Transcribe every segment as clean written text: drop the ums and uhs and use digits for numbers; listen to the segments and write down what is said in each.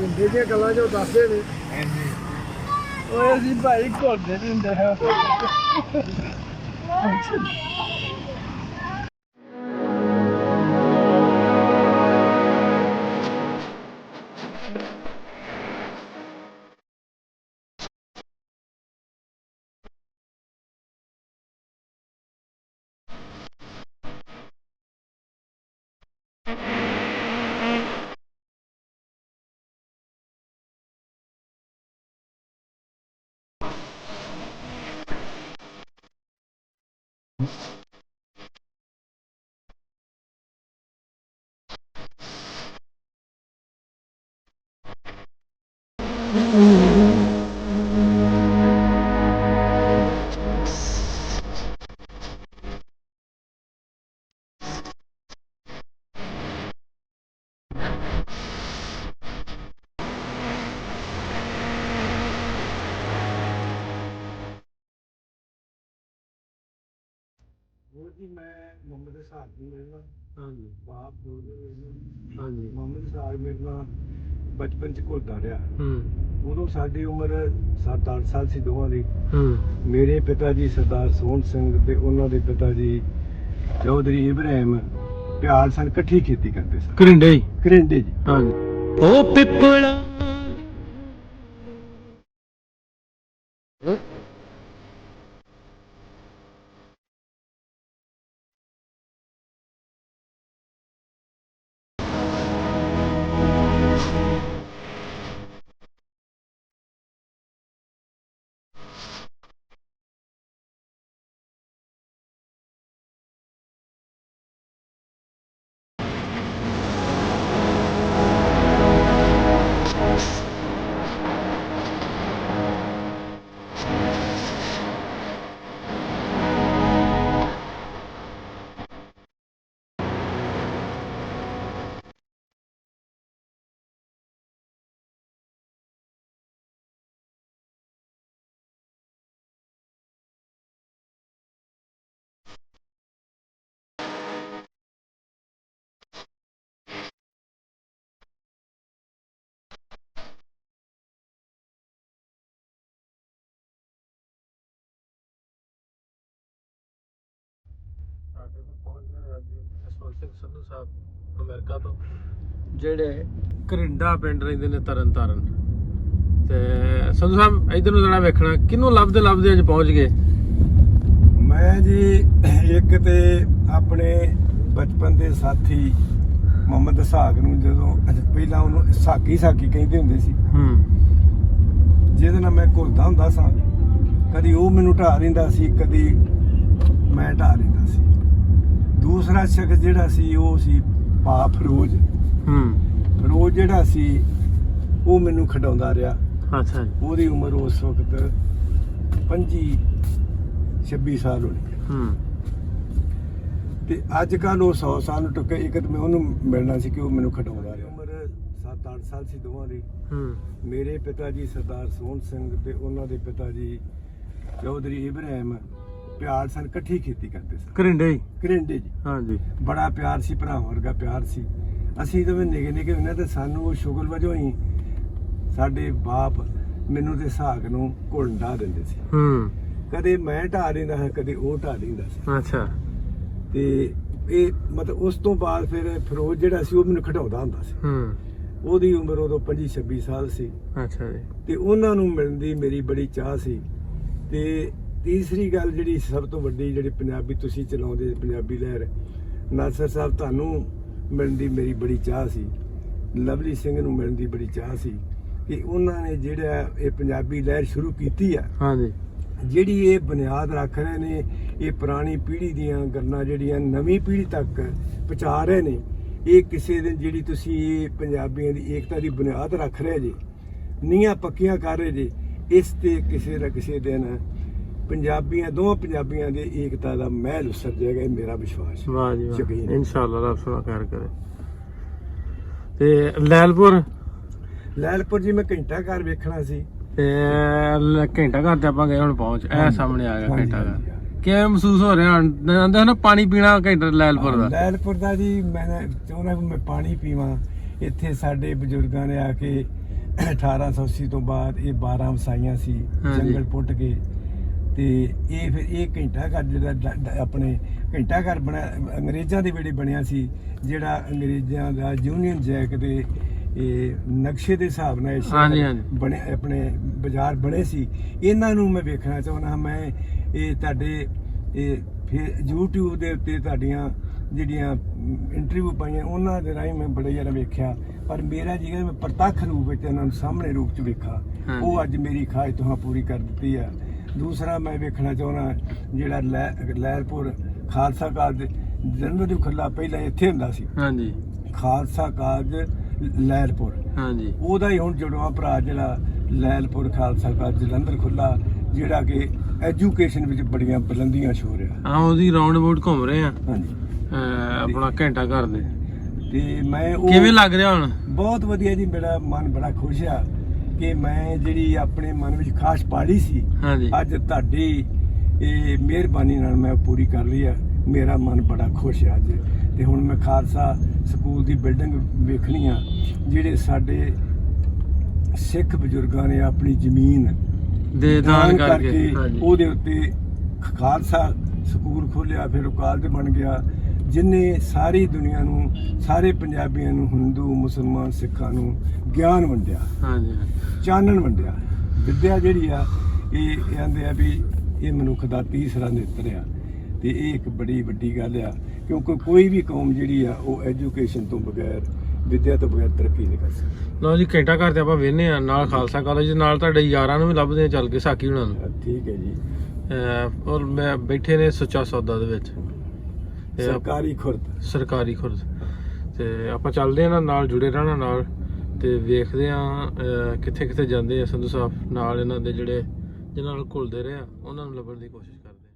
ਪਿੰਡੇ ਦੀਆਂ ਗੱਲਾਂ ਜੋ ਦੱਸਦੇ ਨੇ ਓਏ ਅਸੀਂ ਭਾਈ ਘੁਲਦੇ ਨਹੀਂ ਹੁੰਦੇ ਹੈ जी मैं मोहम्मद इसहाक जी मेरे नाल हाँ जी बाप बोल हाँ जी मोहम्मद इसहाक मेरे नाल बचपन च घुलदा रहा उदों साडी उम्र 7-8 साल सी दोवां दी मेरे पिता जी सरदार सोहन सिंह ते उन्हां दे पिता जी चौधरी इब्राहिम प्याल सन इकट्ठी खेती करते सन करिंडे जी हाँ जी ओ पिपला ਸੰਧੂ ਸਾਹਿਬ ਅਮਰੀਕਾ ਤੋਂ ਜਿਹੜੇ ਕਰਿੰਡਾ ਪਿੰਡ ਰਹਿੰਦੇ ਨੇ ਤਰਨ ਤਾਰਨ ਤੇ ਸੰਧੂ ਸਾਹਿਬ ਇਧਰ ਨੂੰ ਜਣਾ ਵੇਖਣਾ ਕਿਹਨੂੰ ਲੱਭਦੇ ਲੱਭਦੇ ਅੱਜ ਪਹੁੰਚ ਗਏ ਮੈਂ ਜੀ ਇੱਕ ਤੇ ਆਪਣੇ ਬਚਪਨ ਦੇ ਸਾਥੀ ਮੁਹੰਮਦ ਇਸਹਾਕ ਨੂੰ ਜਦੋਂ ਪਹਿਲਾਂ ਉਹਨੂੰ ਸਾਕੀ ਕਹਿੰਦੇ ਹੁੰਦੇ ਸੀ ਜਿਹਦੇ ਨਾਲ ਮੈਂ ਘੁਲਦਾ ਹੁੰਦਾ ਸਾਂ ਕਦੀ ਉਹ ਮੈਨੂੰ ਢਾਹ ਦਿੰਦਾ ਸੀ ਕਦੀ ਮੈਂ ਢਾਹ ਦਿੰਦਾ ਸੀ ਦੂਸਰਾ ਸ਼ਖਸ ਜਿਹੜਾ ਸੀ ਉਹ ਸੀ ਪਾ ਫਿਰੋਜ਼ ਫਿਰੋਜ਼ ਜਿਹੜਾ ਸੀ ਉਹ ਮੈਨੂੰ ਖਿਡਾਉਂਦਾ ਰਿਹਾ ਅੱਛਾ ਜੀ ਉਹਦੀ ਉਮਰ ਉਸ ਵਕਤ 25-26 ਸਾਲ ਹੋਣੀ ਤੇ ਅੱਜ ਕੱਲ ਉਹ 100 ਸਾਲ ਨੂੰ ਟੁੱਕੇ ਇੱਕ ਮੈਂ ਉਹਨੂੰ ਮਿਲਣਾ ਸੀ ਕਿ ਉਹ ਮੈਨੂੰ ਖਿਡਾਉਂਦਾ ਰਿਹਾ ਉਮਰ 7-8 ਸਾਲ ਸੀ ਦੋਵਾਂ ਦੀ ਮੇਰੇ ਪਿਤਾ ਜੀ ਸਰਦਾਰ ਸੋਹਣ ਸਿੰਘ ਤੇ ਉਹਨਾਂ ਦੇ ਪਿਤਾ ਜੀ ਚੌਧਰੀ ਇਬਰਾਹਿਮ ਪਿਆਰ ਸਨ ਇਕੱਠੀ खेती ਕਰਦੇ ਸਨ ਕਰਿੰਡੇ ਜੀ ਹਾਂਜੀ ਬੜਾ ਪਿਆਰ ਸੀ ਭਰਾ ਵਰਗਾ ਪਿਆਰ ਸੀ ਅਸੀਂ ਤਾਂ ਨਿੱਕੇ ਹੁੰਦੇ ਤੇ ਸਾਨੂੰ ਉਹ ਸ਼ੁਗਲ ਵਜੋਂ ਹੀ ਸਾਡੇ ਬਾਪ ਮੈਨੂੰ ਤੇ ਇਸਹਾਕ ਨੂੰ ਘੁਲਣ ਢਾਹ ਦਿੰਦੇ ਸੀ ਕਦੇ ਮੈਂ ਢਾਹ ਦਿੰਦਾ ਸੀ ਕਦੇ ਉਹ ਢਾਹ ਦਿੰਦਾ ਸੀ ਅੱਛਾ ਤੇ ਇਹ ਮਤਲਬ ਉਸ ਤੋਂ ਬਾਅਦ ਫਿਰ ਫਿਰੋਜ਼ ਜਿਹੜਾ ਸੀ ਉਹ ਮੈਨੂੰ ਖਿਡਾਉਂਦਾ ਹੁੰਦਾ ਸੀ ਉਹਦੀ ਉਮਰ ਉਦੋਂ 25-26 ਸਾਲ ਸੀ ਅੱਛਾ ਜੀ ਤੇ ਉਹਨਾਂ ਨੂੰ ਮਿਲਣ ਦੀ ਮੇਰੀ ਬੜੀ ਚਾਹ ਸੀ ਤੇ ਤੀਸਰੀ ਗੱਲ ਜਿਹੜੀ ਸਭ ਤੋਂ ਵੱਡੀ ਜਿਹੜੀ ਪੰਜਾਬੀ ਤੁਸੀਂ ਚਲਾਉਂਦੇ ਪੰਜਾਬੀ ਲਹਿਰ ਨਾਸਰ ਸਾਹਿਬ ਤੁਹਾਨੂੰ ਮਿਲਣ ਦੀ ਮੇਰੀ ਬੜੀ ਚਾਹ ਸੀ ਲਵਲੀ ਸਿੰਘ ਨੂੰ ਮਿਲਣ ਦੀ ਬੜੀ ਚਾਹ ਸੀ ਕਿ ਉਹਨਾਂ ਨੇ ਜਿਹੜਾ ਇਹ ਪੰਜਾਬੀ ਲਹਿਰ ਸ਼ੁਰੂ ਕੀਤੀ ਆ ਹਾਂਜੀ ਜਿਹੜੀ ਇਹ ਬੁਨਿਆਦ ਰੱਖ ਰਹੇ ਨੇ ਇਹ ਪੁਰਾਣੀ ਪੀੜ੍ਹੀ ਦੀਆਂ ਗੱਲਾਂ ਜਿਹੜੀਆਂ ਨਵੀਂ ਪੀੜ੍ਹੀ ਤੱਕ ਪਹੁੰਚਾ ਰਹੇ ਨੇ ਇਹ ਕਿਸੇ ਦਿਨ ਜਿਹੜੀ ਤੁਸੀਂ ਇਹ ਪੰਜਾਬੀਆਂ ਦੀ ਏਕਤਾ ਦੀ ਬੁਨਿਆਦ ਰੱਖ ਰਹੇ ਜੇ ਨੀਹਾਂ ਪੱਕੀਆਂ ਕਰ ਰਹੇ ਜੇ ਇਸ ਤੇ ਕਿਸੇ ਨਾ ਕਿਸੇ ਦਿਨ ਪੰਜਾਬੀਆਂ ਦੋਵਾਂ ਪੰਜਾਬੀਆਂ ਦੇ ਏਕਤਾ ਦਾ ਮਹਿਲ ਉਸਰ ਜਾਏਗਾ ਇਹ ਮੇਰਾ ਵਿਸ਼ਵਾਸ ਵਾਹ ਜੀ ਵਾਹ ਇਨਸ਼ਾਅੱਲਾ ਰੱਬ ਸੁਣਾ ਖੈਰ ਕਰੇ ਤੇ ਲੈਲਪੁਰ ਜੀ ਮੈਂ ਘੰਟਾ ਘਰ ਵੇਖਣਾ ਸੀ ਤੇ ਘੰਟਾ ਘਰ ਤੇ ਆਪਾਂ ਗਏ ਹੁਣ ਪਹੁੰਚ ਇਹ ਸਾਹਮਣੇ ਆ ਗਿਆ ਘੰਟਾ ਘਰ ਕਿਵੇਂ ਮਹਿਸੂਸ ਹੋ ਰਿਹਾ ਆਂਦੇ ਨਾ ਪਾਣੀ ਪੀਣਾ ਘੰਟਾ ਲੈਲਪੁਰ ਦਾ ਜੀ ਮੈਂ ਚਾਹੁੰਦਾ ਮੈਂ ਪਾਣੀ ਪੀਵਾਂ ਇੱਥੇ ਸਾਡੇ ਬਜ਼ੁਰਗਾਂ ਨੇ ਆ ਕੇ 1880 ਤੋਂ ਬਾਅਦ ਇਹ 12 ਵਸਾਈਆਂ ਸੀ ਜੰਗਲ ਪੁੱਟ ਕੇ ਤੇ ਇਹ ਫਿਰ ਇਹ ਘੰਟਾ ਘਰ ਜਿਹੜਾ ਆਪਣੇ ਘੰਟਾ ਘਰ ਬਣਿਆ ਅੰਗਰੇਜ਼ਾਂ ਦੇ ਵੇਲੇ ਬਣਿਆ ਸੀ, ਜਿਹੜਾ ਅੰਗਰੇਜ਼ਾਂ ਦਾ ਯੂਨੀਅਨ ਜੈਕ ਦੇ ਇਹ ਨਕਸ਼ੇ ਦੇ ਹਿਸਾਬ ਨਾਲ ਬਣੇ ਆਪਣੇ ਬਾਜ਼ਾਰ ਬਣੇ ਸੀ। ਇਹਨਾਂ ਨੂੰ ਮੈਂ ਵੇਖਣਾ ਚਾਹੁੰਦਾ। ਮੈਂ ਇਹ ਤੁਹਾਡੇ ਇਹ ਫਿਰ YouTube ਦੇ ਉੱਤੇ ਤੁਹਾਡੀਆਂ ਜਿਹੜੀਆਂ ਇੰਟਰਵਿਊ ਪਾਈਆਂ ਉਹਨਾਂ ਦੇ ਰਾਹੀਂ ਮੈਂ ਬੜੇ ਜ਼ਿਆਦਾ ਵੇਖਿਆ, ਪਰ ਮੇਰਾ ਜਿਹੜਾ ਮੈਂ ਪ੍ਰਤੱਖ ਰੂਪ ਵਿੱਚ ਇਹਨਾਂ ਨੂੰ ਸਾਹਮਣੇ ਰੂਪ 'ਚ ਵੇਖਾ, ਉਹ ਅੱਜ ਮੇਰੀ ਖਾਹਿਸ਼ ਤੁਹਾਂ ਪੂਰੀ ਕਰ ਦਿੱਤੀ ਆ। ਦੂਸਰਾ ਮੈਂ ਵੇਖਣਾ ਚਾਹੁੰਦਾ ਜਿਹੜਾ ਲਹਿਰਪੁਰ ਖਾਲਸਾ ਕਾਲਜ ਜਲੰਧਰ ਦੇ ਖੁੱਲਾ ਪਹਿਲਾਂ ਇੱਥੇ ਹੁੰਦਾ ਸੀ, ਹਾਂਜੀ ਖਾਲਸਾ ਕਾਲਜ ਲਹਿਰਪੁਰ, ਹਾਂਜੀ ਉਹਦਾ ਹੀ ਹੁਣ ਜੁੜਵਾ ਭਰਾ ਜਿਹੜਾ ਲਹਿਰਪੁਰ ਖਾਲਸਾ ਕਾਲਜ ਜਲੰਧਰ ਖੁੱਲਾ, ਜਿਹੜਾ ਕਿ ਐਜੂਕੇਸ਼ਨ ਵਿੱਚ ਬੜੀਆਂ ਬੁਲੰਦੀਆਂ ਛੂ ਰਿਹਾ। ਹਾਂ ਉਹਦੀ ਰਾਉਂਡ ਅਬਾਊਟ ਘੁੰਮ ਰਹੇ ਆ, ਹਾਂਜੀ ਆਪਣਾ ਘੰਟਾ ਘਰ ਦੇ। ਤੇ ਮੈਂ ਉਹ ਕਿਵੇਂ ਲੱਗ ਰਿਹਾ ਹੁਣ? ਬਹੁਤ ਵਧੀਆ ਜੀ, ਮੇਰਾ ਮਨ ਬੜਾ ਖੁਸ਼ ਆ ਕਿ ਮੈਂ ਜਿਹੜੀ ਆਪਣੇ ਮਨ ਵਿੱਚ ਖਾਸ ਪਾਲੀ ਸੀ ਅੱਜ ਤੁਹਾਡੀ ਇਹ ਮਿਹਰਬਾਨੀ ਨਾਲ ਮੈਂ ਪੂਰੀ ਕਰ ਲਈ ਆ। ਮੇਰਾ ਮਨ ਬੜਾ ਖੁਸ਼ ਹੈ ਅੱਜ। ਤੇ ਹੁਣ ਮੈਂ ਖਾਲਸਾ ਸਕੂਲ ਦੀ ਬਿਲਡਿੰਗ ਵੇਖਣੀ ਆ, ਜਿਹੜੇ ਸਾਡੇ ਸਿੱਖ ਬਜ਼ੁਰਗਾਂ ਨੇ ਆਪਣੀ ਜ਼ਮੀਨ ਦੇ ਦਾਨ ਕਰਕੇ ਉਹਦੇ ਉੱਤੇ ਖਾਲਸਾ ਸਕੂਲ ਖੋਲਿਆ, ਫਿਰ ਉਹ ਕਾਲਜ ਬਣ ਗਿਆ, ਜਿਨੇ ਸਾਰੀ ਦੁਨੀਆ ਨੂੰ, ਸਾਰੇ ਪੰਜਾਬੀਆਂ ਨੂੰ, ਹਿੰਦੂ ਮੁਸਲਮਾਨ ਸਿੱਖਾਂ ਨੂੰ ਗਿਆਨ ਵੰਡਿਆ, ਚਾਨਣ ਵੰਡਿਆ। ਵਿੱਦਿਆ ਜਿਹੜੀ ਆ ਇਹ ਕਹਿੰਦੇ ਆ ਵੀ ਇਹ ਮਨੁੱਖ ਦਾ ਤੀਸਰਾ ਨੇਤਰ ਆ, ਤੇ ਇਹ ਇੱਕ ਬੜੀ ਵੱਡੀ ਗੱਲ ਆ, ਕਿਉਂਕਿ ਕੋਈ ਵੀ ਕੌਮ ਜਿਹੜੀ ਆ ਉਹ ਐਜੂਕੇਸ਼ਨ ਤੋਂ ਬਗੈਰ, ਵਿੱਦਿਆ ਤੋਂ ਬਗੈਰ ਤਰੱਕੀ ਨਹੀਂ ਕਰ ਸਕਦੀ। ਲਓ ਜੀ, ਘੰਟਾ ਘਰ ਤੇ ਆਪਾਂ ਵੇਖਨੇ ਆ, ਨਾਲ ਖਾਲਸਾ ਕਾਲਜ, ਨਾਲ ਤੁਹਾਡੇ ਯਾਰਾਂ ਨੂੰ ਵੀ ਲੱਭਦੇ ਆ ਚੱਲ ਕੇ, ਸਾਕੀ ਹੁਣਾਂ ਨੂੰ। ਠੀਕ ਹੈ ਜੀ। ਔਰ ਮੈਂ ਬੈਠੇ ਨੇ ਸੁੱਚਾ ਸੌਦਾ ਦੇ ਵਿੱਚ, ਸਰਕਾਰੀ ਖੁਰਦ, ਤੇ ਆਪਾਂ ਚੱਲਦੇ ਆ ਨਾਲ ਜੁੜੇ ਰਹਿਣਾ ਨਾਲ, ਤੇ ਵੇਖਦੇ ਆ ਕਿੱਥੇ ਕਿੱਥੇ ਜਾਂਦੇ ਆ ਸੰਧੂ ਸਾਹਿਬ, ਨਾਲ ਇਹਨਾਂ ਦੇ ਜਿਹੜੇ ਜਿਹਨਾਂ ਨਾਲ ਘੁਲਦੇ ਰਹੇ ਆ ਉਹਨਾਂ ਨੂੰ ਲੱਭਣ ਦੀ ਕੋਸ਼ਿਸ਼ ਕਰਦੇ ਆ।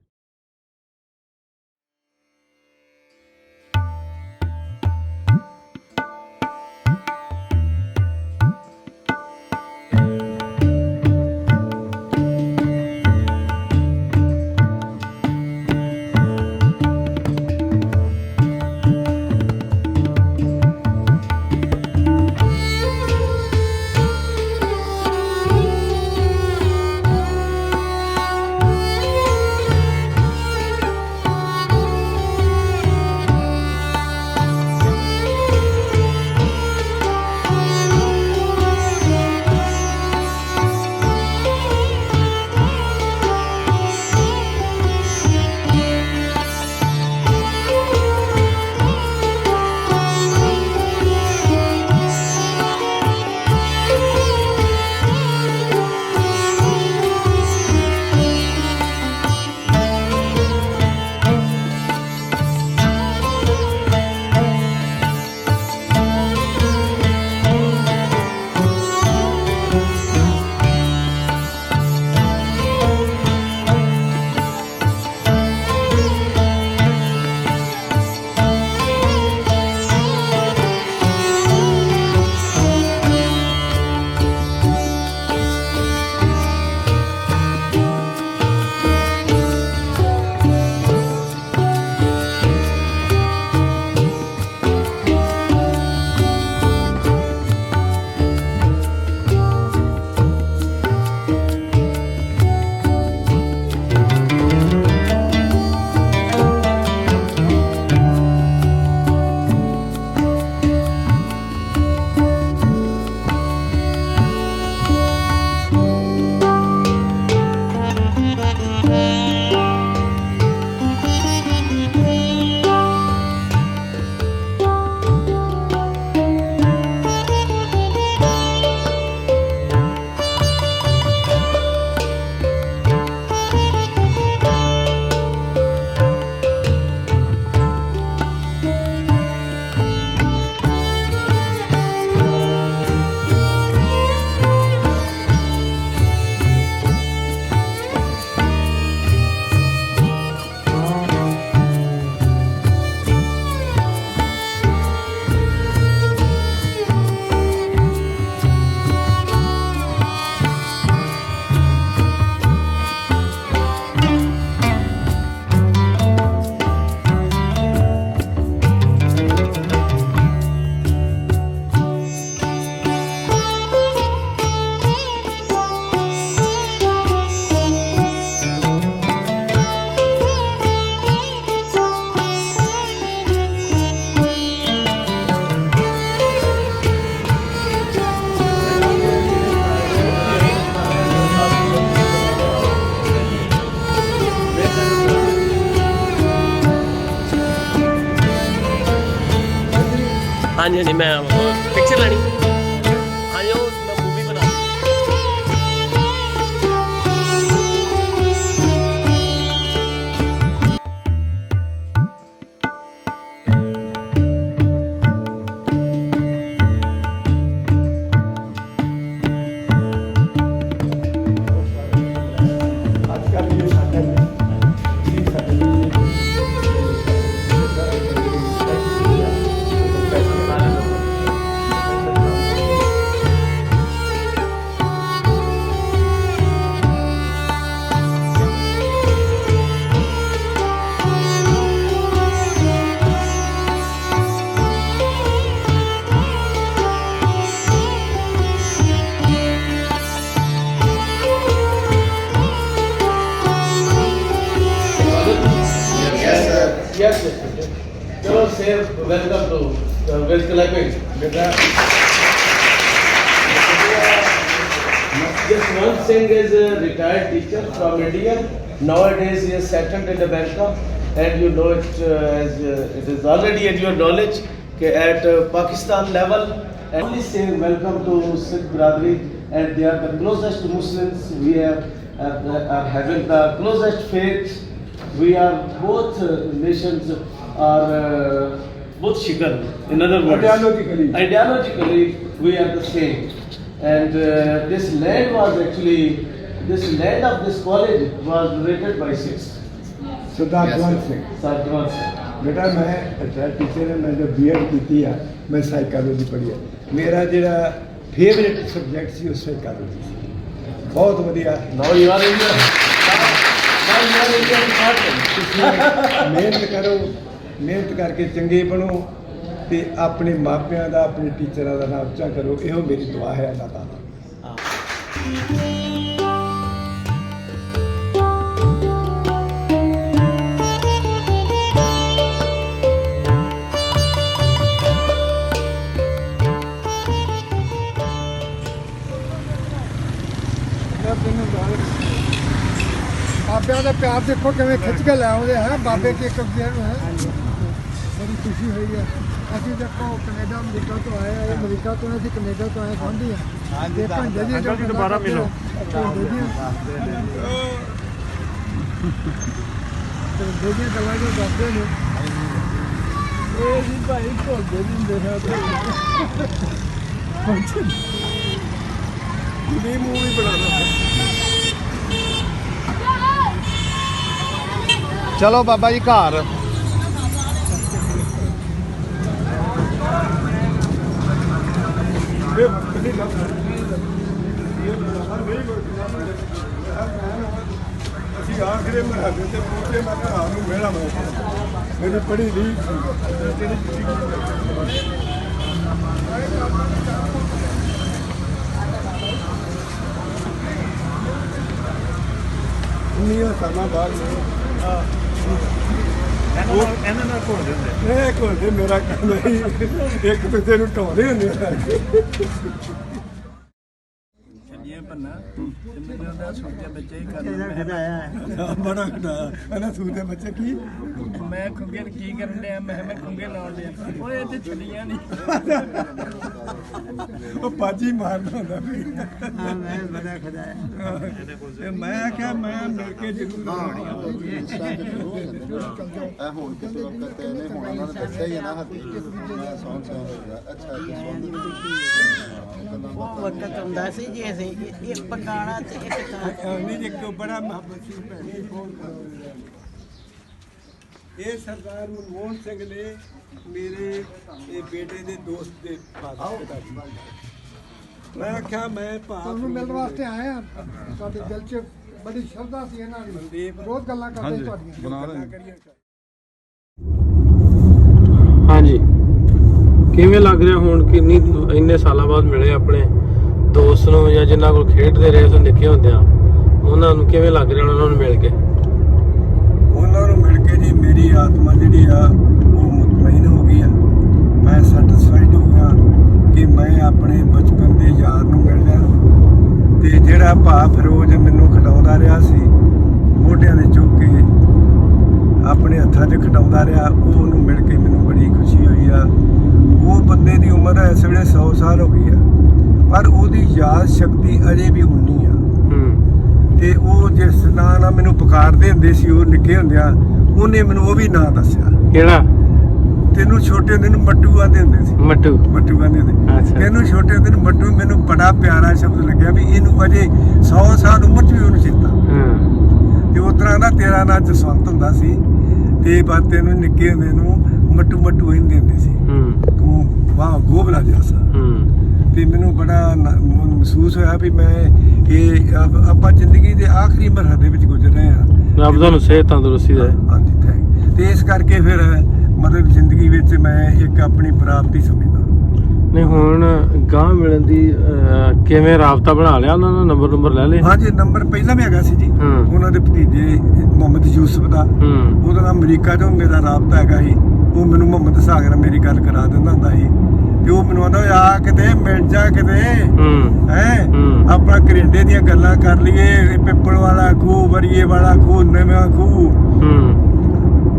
ਹਾਂਜੀ ਹਾਂਜੀ ਮੈਂ ਪਿਕਚਰ ਲੈਣੀ ਹਾਂਜੀ ਉਹ ਮੈਂ ਮੂਵੀ ਬਣਾ Yes, chalo say welcome to well clapping. Jaswant Singh is a retired teacher from India. Nowadays he is settled in America, and you know it as it is already in your knowledge at Pakistan level. And only say welcome to Sikh Bradri, and they are the closest Muslims we are having the closest faith. We are both nations are both Shikar. In other words, ideologically we are the same. And this land of this college was rated by Sikhs. Sardar ਜਵੰਤ Singh Sadhwan Singh. ਬੇਟਾ ਮੈਂ retired teacher ਹਾਂ, ਮੈਂ ਜੋ B.Ed ਕੀਤੀ ਆ, ਮੈਂ psychology ਪੜ੍ਹੀ ਆ। ਮੇਰਾ ਜਿਹੜਾ ਫੇਵਰੇਟ ਸਬਜੈਕਟ ਸੀ ਉਹ ਸਾਈਕੋਲੋਜੀ ਸੀ। ਬਹੁਤ ਵਧੀਆ। Now you are in your ਮਿਹਨਤ ਕਰੋ, ਮਿਹਨਤ ਕਰਕੇ ਚੰਗੇ ਬਣੋ ਤੇ ਆਪਣੇ ਮਾਪਿਆਂ ਦਾ, ਆਪਣੇ ਟੀਚਰਾਂ ਦਾ ਨਾਮ ਉੱਚਾ ਕਰੋ। ਇਹੋ ਮੇਰੀ ਦੁਆ ਹੈ ਅੱਲਾਹ ਤਾਲਾ। ਬਾਬਿਆਂ ਦਾ ਪਿਆਰ ਦੇਖੋ ਕਿਵੇਂ ਖਿੱਚ ਕੇ ਲੈ ਆਉਂਦੇ ਹੈ ਬਾਬੇ ਕੇ ਇੱਕ ਦੂਜੇ ਨੂੰ ਹੈ ਬੜੀ ਖੁਸ਼ੀ ਹੋਈ ਹੈ। ਅਸੀਂ ਦੇਖੋ ਕੈਨੇਡਾ ਅਮਰੀਕਾ ਤੋਂ ਆਏ ਆ, ਅਮਰੀਕਾ ਤੋਂ ਅਸੀਂ ਕੈਨੇਡਾ ਤੋਂ ਆਏ ਸੰਧੀ ਆ ਤੇ ਭਾਂਜੇ ਜੀ ਦੁਬਾਰਾ ਮਿਲੋ ਤੇ ਦੋਜੀਆਂ ਗੱਲਾਂ ਜੋ ਦੱਸਦੇ ਨੇ ਇਹ ਜੀ ਭਾਈ ਭੋਲਦੇ ਨਹੀਂ ਹੁੰਦੇ ਨੇ ਮੂਵੀ ਬਣਾਉਣਾ। ਚਲੋ ਬਾਬਾ ਜੀ ਘਰ ਅਸੀਂ ਆਖਰੇ ਮਰਹਲੇ ਤੇ ਪਹੁੰਚੇ। ਮੈਂ ਘਰ ਨੂੰ ਮੇਰਾ ਮੇਰੀ ਪੜ੍ਹੀ ਨਹੀਂ ਸਮਾਂ ਬਾਅਦ ਇਹਨਾਂ ਨਾਲ ਘੁੰਮਦੇ ਹੁੰਦੇ ਇਹ ਘੁੰਮਦੇ ਮੇਰਾ ਕੰਮ ਨਹੀਂ, ਇੱਕ ਦੂਜੇ ਨੂੰ ਢਾਉਂਦੇ ਹੁੰਦੇ ਆ। ਬੰਨਾ ਮੈਨੂੰ ਉਹਦਾ ਸੋਚਿਆ ਬੱਚੇ ਹੀ ਕਰਨਾ ਬੜਾ ਖੜਾ ਇਹਨਾਂ ਸੂਦੇ ਬੱਚੇ ਕੀ ਮੈਂ ਖੁੰਗੇ ਨੂੰ ਕੀ ਕਰਨ ਡਿਆ ਮੈਂ ਖੁੰਗੇ ਲਾਉਣ ਡਿਆ ਓਏ ਇੱਥੇ ਛੱਡੀਆਂ ਨਹੀਂ ਉਹ ਪਾਜੀ ਮਾਰਨਾ ਹੁੰਦਾ ਵੀ ਹਾਂ ਮੈਂ ਬੜਾ ਖੜਾਇਆ ਤੇ ਮੈਂ ਆਖਿਆ ਮੈਂ ਮਿਲ ਕੇ ਜ਼ਰੂਰ ਲਾਉਣੀ ਆ। ਇਹ ਹੁਣ ਕਿਤੇ ਵਕਤ ਇਹਨੇ ਹੁਣ ਉਹਨਾਂ ਨੇ ਦੱਸਿਆ ਹੀ ਹੈ ਨਾ ਹੱਥੀ ਸੌਂ ਅੱਛਾ ਉਹ ਵਕਤ ਹੁੰਦਾ ਸੀ ਜੀ ਅਸੀਂ ਇੱਕ ਪਕਾਣਾ ਤੇ ਇੱਕ ਨਹੀਂ ਇੱਕ ਬੜਾ ਮੁਹੱਬਤ ਸੀ ਭੈਣੀ ਬਹੁਤ। ਇਹ ਸਰਦਾਰ ਮਨਮੋਹਨ ਸਿੰਘ ਨੇ ਮੇਰੇ ਇਹ ਬੇਟੇ ਦੇ ਦੋਸਤ ਦੇ ਪਿਤਾ ਜੀ। ਮੈਂ ਆਖਿਆ ਮੈਂ ਤੁਹਾਨੂੰ ਮਿਲਣ ਵਾਸਤੇ ਆਏ ਆ ਸਾਡੇ ਦਿਲ 'ਚ ਬੜੀ ਸ਼ਰਧਾ ਸੀ ਇਹਨਾਂ ਦੀ ਰੋਜ਼ ਗੱਲਾਂ ਕਰਦੇ ਤੁਹਾਡੀਆਂ। ਹਾਂਜੀ ਕਿਵੇਂ ਲੱਗ ਰਿਹਾ ਹੁਣ ਕਿੰਨੀ ਇੰਨੇ ਸਾਲਾਂ ਬਾਅਦ ਮਿਲੇ ਆਪਣੇ ਦੋਸਤ ਨੂੰ ਜਾਂ ਜਿਨ੍ਹਾਂ ਕੋਲ ਖੇਡਦੇ ਰਹੇ ਸੋ ਨਿੱਕੇ ਹੁੰਦਿਆਂ ਉਹਨਾਂ ਨੂੰ ਕਿਵੇਂ ਲੱਗ ਰਿਹਾ ਉਹਨਾਂ ਨੂੰ ਮਿਲ ਕੇ? ਉਹਨਾਂ ਨੂੰ ਮਿਲ ਕੇ ਜੀ ਮੇਰੀ ਆਤਮਾ ਜਿਹੜੀ ਆ ਉਹ ਮੁਤਮਈਨ ਹੋ ਗਈ ਆ। ਮੈਂ ਸੈਟੀਸਫਾਈਡ ਹੋ ਗਿਆ ਕਿ ਮੈਂ ਆਪਣੇ ਬਚਪਨ ਦੇ ਯਾਰ ਨੂੰ ਮਿਲ ਲਿਆ ਤੇ ਜਿਹੜਾ ਭਾ ਫਿਰੋਜ਼ ਮੈਨੂੰ ਖਿਡਾਉਂਦਾ ਰਿਹਾ ਸੀ ਮੋਢਿਆਂ ਦੇ ਚੁੱਕ ਕੇ ਆਪਣੇ ਹੱਥਾਂ 'ਚ ਖਿਡਾਉਂਦਾ ਰਿਹਾ, ਉਹਨੂੰ ਮਿਲ ਕੇ ਮੈਨੂੰ ਬੜੀ ਖੁਸ਼ੀ ਹੋਈ ਆ। ਉਹ ਬੰਦੇ ਦੀ ਉਮਰ ਇਸ ਵੇਲੇ 100 ਸਾਲ ਹੋ ਗਈ ਆ, ਪਰ ਉਹਦੀ ਯਾਦ ਸ਼ਕਤੀ ਅਜੇ ਵੀ 19 ਆ। ਤੇ ਉਹ ਜਿਸ ਨਾਂ ਨਾਲ ਮੈਨੂੰ ਪੁਕਾਰਦੇ ਹੁੰਦੇ ਸੀ ਉਹ ਨਿੱਕੇ ਹੁੰਦਿਆਂ, ਉਹਨੇ ਮੈਨੂੰ ਉਹ ਵੀ ਨਾਂ ਦੱਸਿਆ। ਕਿਹੜਾ? ਤੈਨੂੰ ਛੋਟੇ ਹੁੰਦੇ ਨੂੰ ਮੱਟੂ ਆਂਦੇ ਹੁੰਦੇ ਸੀ। ਮੱਟੂ ਕਹਿੰਦੇ ਹੁੰਦੇ। ਅੱਛਾ। ਤੈਨੂੰ ਛੋਟੇ ਹੁੰਦੇ ਨੂੰ ਮੱਟੂ, ਮੈਨੂੰ ਬੜਾ ਪਿਆਰਾ ਸ਼ਬਦ ਲੱਗਿਆ ਵੀ ਇਹਨੂੰ ਅਜੇ 100 ਸਾਲ ਉਮਰ 'ਚ ਵੀ ਉਹਨੂੰ ਚੇਤਾ। ਤੇ ਉਸ ਤਰ੍ਹਾਂ ਦਾ ਤੇਰਾ ਨਾਂ ਜਸਵੰਤ ਹੁੰਦਾ ਸੀ, ਤੇ ਬਾਤ ਤੈਨੂੰ ਨਿੱਕੇ ਹੁੰਦੇ ਨੂੰ ਮੱਟੂ ਮੱਟੂ ਕਹਿੰਦੇ ਹੁੰਦੇ ਸੀ। ਤੂੰ ਵਾਹ ਗੋਬਲਾ ਜਿਹਾ ਸਾ। ਤੇ ਮੈਨੂੰ ਬੜਾ ਮਹਿਸੂਸ ਹੋਇਆ ਵੀ ਮੈਂ ਇਹ ਆਪਾਂ ਜ਼ਿੰਦਗੀ ਦੇ ਆਖਰੀ ਮਰਹਲੇ ਦੇ ਵਿੱਚ ਗੁਜ਼ਰ ਰਹੇ ਹਾਂ। ਰੱਬ ਤੁਹਾਨੂੰ ਸਿਹਤ ਤੰਦਰੁਸਤੀ ਦੇ। ਹਾਂਜੀ ਥੈਂਕ। ਤੇ ਇਸ ਕਰਕੇ ਫਿਰ ਮਤਲਬ ਜ਼ਿੰਦਗੀ ਵਿੱਚ ਮੈਂ ਇੱਕ ਆਪਣੀ ਪ੍ਰਾਪਤੀ ਸਮਝਦਾ। ਨਹੀਂ ਹੁਣ ਗਾਂ ਮਿਲਣ ਦੀ ਕਿਵੇਂ ਰਾਬਤਾ ਬਣਾ ਲਿਆ ਉਹਨਾਂ ਦਾ? ਨੰਬਰ ਲੈ ਲਏ? ਹਾਂਜੀ ਨੰਬਰ ਪਹਿਲਾਂ ਵੀ ਹੈਗਾ ਸੀ ਜੀ। ਉਹਨਾਂ ਦੇ ਭਤੀਜੇ ਮੁਹੰਮਦ ਯੂਸਫ ਦਾ, ਉਹਦਾ ਨਾਮ ਅਮਰੀਕਾ ਤੋਂ ਮੇਰਾ ਰਾਬਤਾ ਹੈਗਾ ਸੀ। ਉਹ ਮੈਨੂੰ ਮੁਹੰਮਦ ਸਾਗਰ ਮੇਰੀ ਗੱਲ ਕਰਾ ਦਿੰਦਾ ਹੁੰਦਾ ਸੀ, ਤੇ ਉਹ ਮੈਨੂੰ ਆਂਦਾ ਆ ਕਿਤੇ ਮਿਲ ਜਾ ਕਿਤੇ ਹੈ ਆਪਾਂ ਘਰਿੰਡੇ ਦੀਆਂ ਗੱਲਾਂ ਕਰ ਲਈਏ, ਪਿੱਪਲ ਵਾਲਾ ਖੂਹ, ਵਰੀਏ ਵਾਲਾ ਖੂਹ, ਨਵਾਂ ਖੂਹ,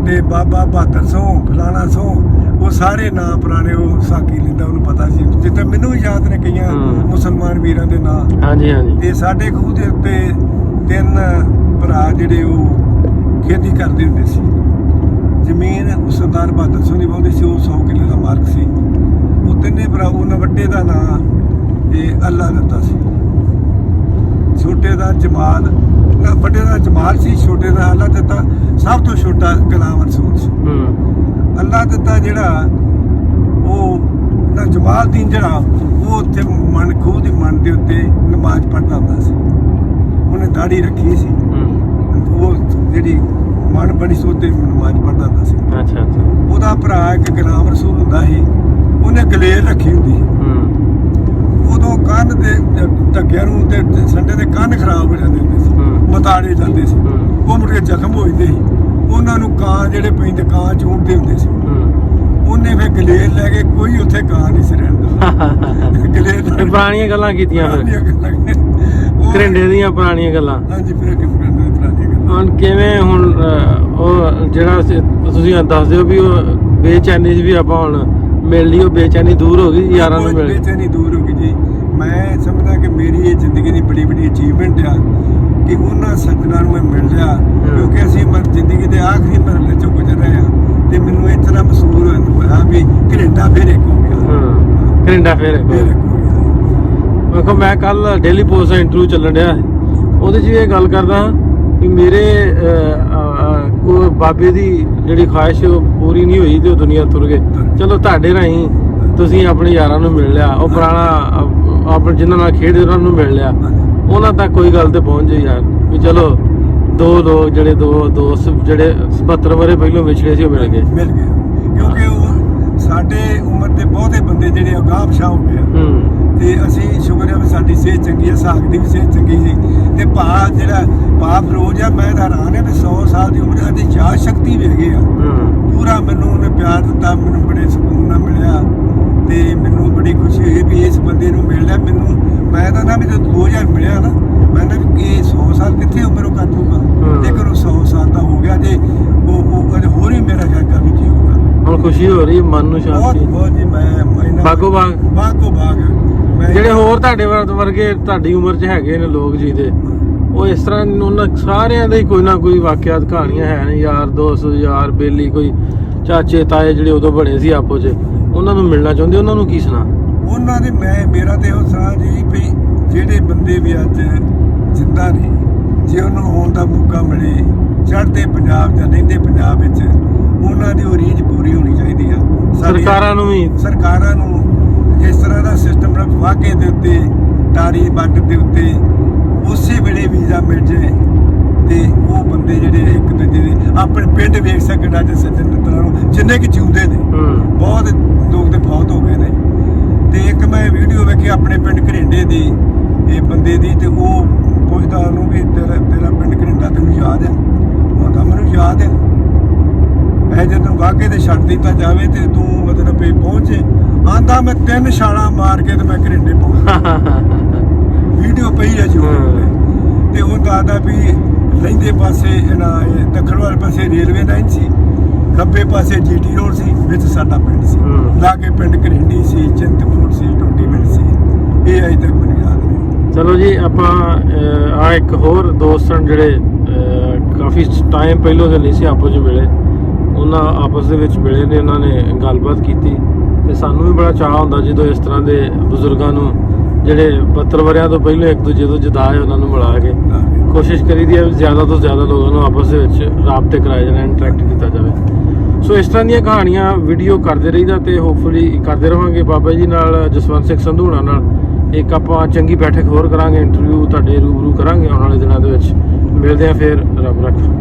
ਤੇ ਬਾਬਾ ਬਹਾਦਰ ਸਿੰਘ ਫਲਾਣਾ ਸਿੰਘ, ਉਹ ਸਾਰੇ ਨਾਂ ਪੁਰਾਣੇ ਉਹ ਸਾਕੀ ਲੈਂਦਾ, ਉਹਨੂੰ ਪਤਾ ਸੀ। ਜਿੱਥੇ ਮੈਨੂੰ ਵੀ ਯਾਦ ਨੇ ਕਈਆਂ ਮੁਸਲਮਾਨ ਵੀਰਾਂ ਦੇ ਨਾਂ। ਹਾਂਜੀ ਹਾਂਜੀ। ਤੇ ਸਾਡੇ ਖੂਹ ਦੇ ਉੱਤੇ 3 ਭਰਾ ਜਿਹੜੇ ਉਹ ਖੇਤੀ ਕਰਦੇ ਹੁੰਦੇ ਸੀ। ਜ਼ਮੀਨ ਸਰਦਾਰ ਬਹਾਦਰ ਸਿੰਘ ਦੀ ਵਾਹੁੰਦੀ ਸੀ, ਉਹ 100 ਕਿੱਲੇ ਦਾ ਮਾਲਕ ਸੀ। ਉਹ ਤਿੰਨੇ ਭਰਾ, ਉਹਨਾਂ ਵੱਡੇ ਦਾ ਨਾਂ ਇਹ ਅੱਲਾ ਦਿੱਤਾ ਸੀ, ਛੋਟੇ ਦਾ ਜਮਾਲ, ਨਾ ਵੱਡੇ ਦਾ ਜਮਾਲ ਸੀ, ਛੋਟੇ ਦਾ ਅੱਲਾ ਦਿੱਤਾ। ਸਭ ਤੋਂ ਛੋਟਾ ਗੁਲਾਮ ਰਸੂਲ ਸੀ। ਅੱਲਾ ਦਿੱਤਾ ਜਿਹੜਾ ਉਹ ਨਾ ਜਮਾਲਦੀਨ ਜਿਹੜਾ ਉਹ ਉੱਥੇ ਮਨ ਖੂਹ ਦੀ ਮਨ ਦੇ ਉੱਤੇ ਨਮਾਜ਼ ਪੜ੍ਹਦਾ ਹੁੰਦਾ ਸੀ। ਉਹਨੇ ਦਾੜੀ ਰੱਖੀ ਸੀ, ਉਹ ਜਿਹੜੀ ਮਨ ਬਣੀ ਸੀ ਉੱਤੇ ਨਮਾਜ਼ ਪੜ੍ਹਦਾ ਹੁੰਦਾ ਸੀ। ਅੱਛਾ ਅੱਛਾ। ਉਹਦਾ ਭਰਾ ਇੱਕ ਗੁਲਾਮ ਰਸੂਲ ਹੁੰਦਾ ਸੀ, ਉਹਨੇ ਗਲੇਰ ਰੱਖੀ ਹੁੰਦੀ ਸੀ। ਉਦੋਂ ਕੰਨ ਦੇ ਧੱਗਿਆਂ ਨੂੰ ਤੇ ਸੰਡੇ ਦੇ ਕੰਨ ਖਰਾਬ ਹੋ ਜਾਂਦੇ ਹੁੰਦੇ ਸੀ, ਮਤਾੜੇ ਜਾਂਦੇ ਸੀ, ਉਹ ਮੁੜ ਕੇ ਜ਼ਖਮ ਹੋ ਜਾਂਦੇ ਸੀ। ਉਹਨਾਂ ਨੂੰ ਕਾਂ ਜਿਹੜੇ ਪੈਂਦੇ ਕਾਂ ਚੂੰਢਦੇ ਹੁੰਦੇ ਸੀ। ਉਹਨੇ ਫਿਰ ਗਲੇਰ ਲੈ ਕੇ, ਕੋਈ ਉੱਥੇ ਕਾਂ ਨਹੀਂ ਸੀ ਰਹਿੰਦਾ। ਗਲੇਰ ਪੁਰਾਣੀਆਂ ਗੱਲਾਂ ਕੀਤੀਆਂ ਫਿਰ, ਘਰਿੰਡੇ ਦੀਆਂ ਪੁਰਾਣੀਆਂ ਗੱਲਾਂ। ਹਾਂਜੀ ਫਿਰ ਪੁਰਾਣੀਆਂ ਗੱਲਾਂ। ਹੁਣ ਕਿਵੇਂ ਹੁਣ ਉਹ ਜਿਹੜਾ ਤੁਸੀਂ ਦੱਸਦੇ ਹੋ ਵੀ ਉਹ ਬੇਚੈਨੀ ਵੀ ਆਪਾਂ ਹੁਣ ਮਿਲ ਲਈ, ਉਹ ਬੇਚੈਨੀ ਦੂਰ ਹੋ ਗਈ ਯਾਰਾਂ ਨੂੰ ਮਿਲ? ਬੇਚੈਨੀ ਦੂਰ ਹੋ ਗਈ ਜੀ। ਮੈਂ ਸਮਝਦਾ ਕਿ ਮੇਰੀ ਇਹ ਜ਼ਿੰਦਗੀ ਦੀ ਬੜੀ ਵੱਡੀ ਅਚੀਵਮੈਂਟ ਆ ਕਿ ਉਹਨਾਂ ਸੱਜਣਾਂ ਨੂੰ ਮੈਂ ਮਿਲ ਲਿਆ, ਕਿਉਂਕਿ ਅਸੀਂ ਜ਼ਿੰਦਗੀ ਦੇ ਆਖਰੀ ਮਰਹਲੇ ਚੋਂ ਗੁਜ਼ਰ ਰਹੇ ਹਾਂ। ਤੇ ਮੈਨੂੰ ਇਸ ਤਰ੍ਹਾਂ ਮਹਿਸੂਸ ਹੋਇਆ ਵੀ ਘਰਿੰਡਾ ਫਿਰ ਇੱਕ ਹੋ ਗਿਆ। ਘਰਿੰਡਾ ਫਿਰ ਇੱਕ ਹੋ ਗਿਆ। ਵੇਖੋ ਮੈਂ ਕੱਲ ਡੇਲੀ ਪੋਸਟ ਦਾ ਇੰਟਰਵਿਊ ਚੱਲਣ ਡਿਆ, ਉਹਦੇ 'ਚ ਇਹ ਗੱਲ ਕਰਦਾ ਕਿ ਮੇਰੇ ਕੋ ਬਾਬੇ ਦੀ ਜਿਹੜੀ ਖੁਆਇਸ਼ ਉਹ ਪੂਰੀ ਨਹੀਂ ਹੋਈ ਤੇ ਉਹ ਦੁਨੀਆ ਤੁਰ ਗਏ। ਚਲੋ ਤੁਹਾਡੇ ਰਾਹੀਂ ਤੁਸੀਂ ਆਪਣੇ ਯਾਰਾਂ ਨੂੰ ਮਿਲ ਲਿਆ, ਉਹ ਪੁਰਾਣਾ ਆਪਣੇ ਜਿਨ੍ਹਾਂ ਨਾਲ ਖੇਡਦੇ ਉਹਨਾਂ ਨੂੰ ਮਿਲ ਲਿਆ, ਉਹਨਾਂ ਤੱਕ ਕੋਈ ਗੱਲ ਤੇ ਪਹੁੰਚ ਜਾਈ ਯਾਰ ਵੀ ਚਲੋ ਦੋ ਦੋਸਤ ਜਿਹੜੇ 72 ਵਰੇ ਪਹਿਲਾਂ ਵਿਛੜੇ ਸੀ ਉਹ ਮਿਲ ਗਏ। ਕਿਉਂਕਿ ਉਹ ਸਾਡੇ ਉਮਰ ਦੇ ਬਹੁਤੇ ਬੰਦੇ ਜਿਹੜੇ ਅਗਾਂਹ ਪਿਛਾਂਹ ਹੋ ਗਏ। ਤੇ ਅਸੀਂ ਸ਼ੁਕਰ ਹੈ ਵੀ ਸਾਡੀ ਸਿਹਤ ਚੰਗੀ ਹੈ, ਸਾਗ ਦੀ ਵੀ ਸਿਹਤ ਚੰਗੀ ਸੀ। ਤੇ ਜਿਹੜਾ ਫਰੋਜ਼ ਆ, ਮੈਂ ਹੈਰਾਨ ਹੈ ਵੀ 100 ਸਾਲ ਦੀ ਉਮਰ ਦੀ ਯਾਦ ਸ਼ਕਤੀ ਵੇਖ ਗਏ ਆ ਪੂਰਾ। ਮੈਨੂੰ ਉਹਨੇ ਪਿਆਰ ਦਿੱਤਾ, ਮੈਨੂੰ ਬੜੇ ਸਕੂਨ ਨਾਲ ਮਿਲਿਆ, ਤੇ ਮੈਨੂੰ ਬੜੀ ਖੁਸ਼ੀ ਹੋਈ ਵੀ ਇਸ ਬੰਦੇ ਨੂੰ ਮਿਲ ਲਿਆ। ਮੈਨੂੰ ਮੈਂ ਤਾਂ ਨਾ ਵੀ ਜਦੋਂ 2000 ਮਿਲਿਆ ਨਾ, ਮੈਂ ਨਾ ਵੀ ਇਹ 100 ਸਾਲ ਕਿੱਥੇ ਉਮਰ ਉਹ ਕਰ ਦੂਗਾ, ਜੇਕਰ ਉਹ 100 ਸਾਲ ਦਾ ਹੋ ਗਿਆ ਜੇ ਉਹ ਅਜੇ ਹੋਰ ਹੀ ਮੇਰਾ ਖਿਆਲ ਕਾਫੀ ਜੀ ਹੋਊਗਾ। ਹੁਣ ਖੁਸ਼ੀ ਹੋ ਰਹੀ, ਮਨ ਨੂੰ ਸ਼ਾਂਤੀ ਬਹੁਤ ਜੀ। ਮੈਂ ਬਾਗੋ ਬਾਗ ਜਿਹੜੇ ਹੋਰ ਤੁਹਾਡੇ ਵਰਗੇ ਤੁਹਾਡੀ ਉਮਰ 'ਚ ਹੈਗੇ ਨੇ ਲੋਕ ਜੀਦੇ, ਉਹ ਇਸ ਤਰ੍ਹਾਂ ਉਹਨਾਂ ਸਾਰਿਆਂ ਦੇ ਕੋਈ ਨਾ ਕੋਈ ਵਾਕਿਆਤ ਕਹਾਣੀਆਂ ਹੈ ਨੇ, ਯਾਰ ਦੋਸਤ, ਯਾਰ ਬੇਲੀ, ਕੋਈ ਚਾਚੇ ਤਾਏ ਜਿਹੜੇ ਉਦੋਂ ਬਣੇ ਸੀ ਆਪੋ 'ਚ, ਉਹਨਾਂ ਨੂੰ ਮਿਲਣਾ ਚਾਹੁੰਦੇ, ਉਹਨਾਂ ਨੂੰ ਕੀ ਸੁਣਾ? ਉਹਨਾਂ ਦੇ ਮੇਰਾ ਤੇ ਉਹ ਸੁਣਾ ਜੀ ਵੀ ਜਿਹੜੇ ਬੰਦੇ ਵੀ ਅੱਜ ਜਿੰਦਾ ਨੇ, ਜੇ ਉਹਨੂੰ ਆਉਣ ਦਾ ਮੌਕਾ ਮਿਲੇ ਚੜ੍ਹਦੇ ਪੰਜਾਬ ਜਾਂ ਲਹਿੰਦੇ ਪੰਜਾਬ ਵਿੱਚ, ਉਹਨਾਂ ਦੀ ਉਹ ਰੀਝ ਪੂਰੀ ਹੋਣੀ ਚਾਹੀਦੀ ਆ। ਸਰਕਾਰਾਂ ਨੂੰ ਇਸ ਤਰ੍ਹਾਂ ਦਾ ਸਿਸਟਮ ਵਾਕੇ ਦੇ ਉੱਤੇ, ਟਾਰੀ ਬੱਟ ਦੇ ਉੱਤੇ ਉਸੇ ਵੇਲੇ ਵੀਜ਼ਾ ਮਿਲ ਜਾਏ, ਤੇ ਉਹ ਬੰਦੇ ਜਿਹੜੇ ਇੱਕ ਦੂਜੇ ਦੇ ਆਪਣੇ ਪਿੰਡ ਵੇਖ ਸਕਣ। ਅੱਜ ਸੱਜਣ ਮਿੱਤਰਾਂ ਨੂੰ ਜਿੰਨੇ ਕਿ ਜਿਉਂਦੇ ਨੇ, ਬਹੁਤ ਲੋਕ ਤੇ ਬਹੁਤ ਹੋ ਗਏ ਨੇ। ਤੇ ਇੱਕ ਮੈਂ ਵੀਡੀਓ ਵੇਖੀ ਆਪਣੇ ਪਿੰਡ ਘਰਿੰਡੇ ਦੀ, ਇਹ ਬੰਦੇ ਦੀ, ਤੇ ਉਹ ਪੁੱਛਦਾ ਉਹਨੂੰ ਵੀ ਤੇਰਾ ਪਿੰਡ ਘਰਿੰਡਾ ਤੈਨੂੰ ਯਾਦ ਹੈ? ਉਹਦਾ ਮੈਨੂੰ ਯਾਦ ਹੈ। ਇਹ ਜਦੋਂ ਵਾਕੇ ਤੇ ਛੱਡ ਦਿੱਤਾ ਜਾਵੇ ਤੇ ਤੂੰ ਮਤਲਬ ਇਹ ਪਹੁੰਚੇ, ਆਂਦਾ ਮੈਂ 3 ਛਾਲਾਂ ਮਾਰ ਕੇ ਤੇ ਮੈਂ ਘਰਿੰਡੇ ਪਹੁੰਚਾ। ਵੀਡੀਓ ਪਈ ਹੈ ਜੀ। ਤੇ ਉਹ ਦੱਸਦਾ ਵੀ ਲਹਿੰਦੇ ਪਾਸੇ ਦੱਖਣ ਵਾਲੇ ਪਾਸੇ ਰੇਲਵੇ ਲਾਈਨ ਸੀ, ਖੱਬੇ ਪਾਸੇ ਜੀਟੀ ਰੋਡ ਸੀ, ਵਿੱਚ ਸਾਡਾ ਪਿੰਡ ਸੀ। ਲਾਗੇ ਪਿੰਡ ਘਰਿੰਡੀ ਸੀ, ਚਿੰਤਪੁਰ ਸੀ, ਟੋਟੀ ਪਿੰਡ ਸੀ। ਇਹ ਅਜੇ ਤੱਕ ਮੈਨੂੰ ਯਾਦ ਨੇ। ਚਲੋ ਜੀ, ਆਪਾਂ ਆ ਇੱਕ ਹੋਰ ਦੋਸਤ ਹਨ ਜਿਹੜੇ ਕਾਫੀ ਟਾਈਮ ਪਹਿਲੋਂ ਦੇ ਨਹੀਂ ਸੀ ਆਪਸ ਵਿੱਚ ਮਿਲੇ, ਉਹਨਾਂ ਆਪਸ ਦੇ ਵਿੱਚ ਮਿਲੇ ਨੇ, ਉਹਨਾਂ ਨੇ ਗੱਲਬਾਤ ਕੀਤੀ ਤੇ ਸਾਨੂੰ ਵੀ ਬੜਾ ਚਾਅ ਹੁੰਦਾ ਜਦੋਂ ਇਸ ਤਰ੍ਹਾਂ ਦੇ ਬਜ਼ੁਰਗਾਂ ਨੂੰ ਜਿਹੜੇ 72 ਵਰਿਆਂ ਤੋਂ ਪਹਿਲਾਂ ਇੱਕ ਦੂਜੇ ਤੋਂ ਜੁਦਾ ਹੈ ਉਹਨਾਂ ਨੂੰ ਮਿਲਾ ਕੇ ਕੋਸ਼ਿਸ਼ ਕਰੀਦੀ ਹੈ ਵੀ ਜ਼ਿਆਦਾ ਤੋਂ ਜ਼ਿਆਦਾ ਲੋਕਾਂ ਨੂੰ ਆਪਸ ਦੇ ਵਿੱਚ ਰਾਬਤੇ ਕਰਾਏ ਜਾਣ, ਇੰਟਰੈਕਟ ਕੀਤਾ ਜਾਵੇ। ਸੋ ਇਸ ਤਰ੍ਹਾਂ ਦੀਆਂ ਕਹਾਣੀਆਂ ਵੀਡੀਓ ਕਰਦੇ ਰਹੀਦਾ ਤੇ ਹੋਪਫੁਲੀ ਕਰਦੇ ਰਹਾਂਗੇ। ਬਾਬਾ ਜੀ ਨਾਲ, ਜਸਵੰਤ ਸਿੰਘ ਸੰਧੂਣਾ ਨਾਲ ਇੱਕ ਆਪਾਂ ਚੰਗੀ ਬੈਠਕ ਹੋਰ ਕਰਾਂਗੇ, ਇੰਟਰਵਿਊ ਤੁਹਾਡੇ ਰੂਬਰੂ ਕਰਾਂਗੇ ਆਉਣ ਵਾਲੇ ਦਿਨਾਂ ਦੇ ਵਿੱਚ। ਮਿਲਦੇ ਆ ਫਿਰ, ਰੱਬ ਰੱਖਾ।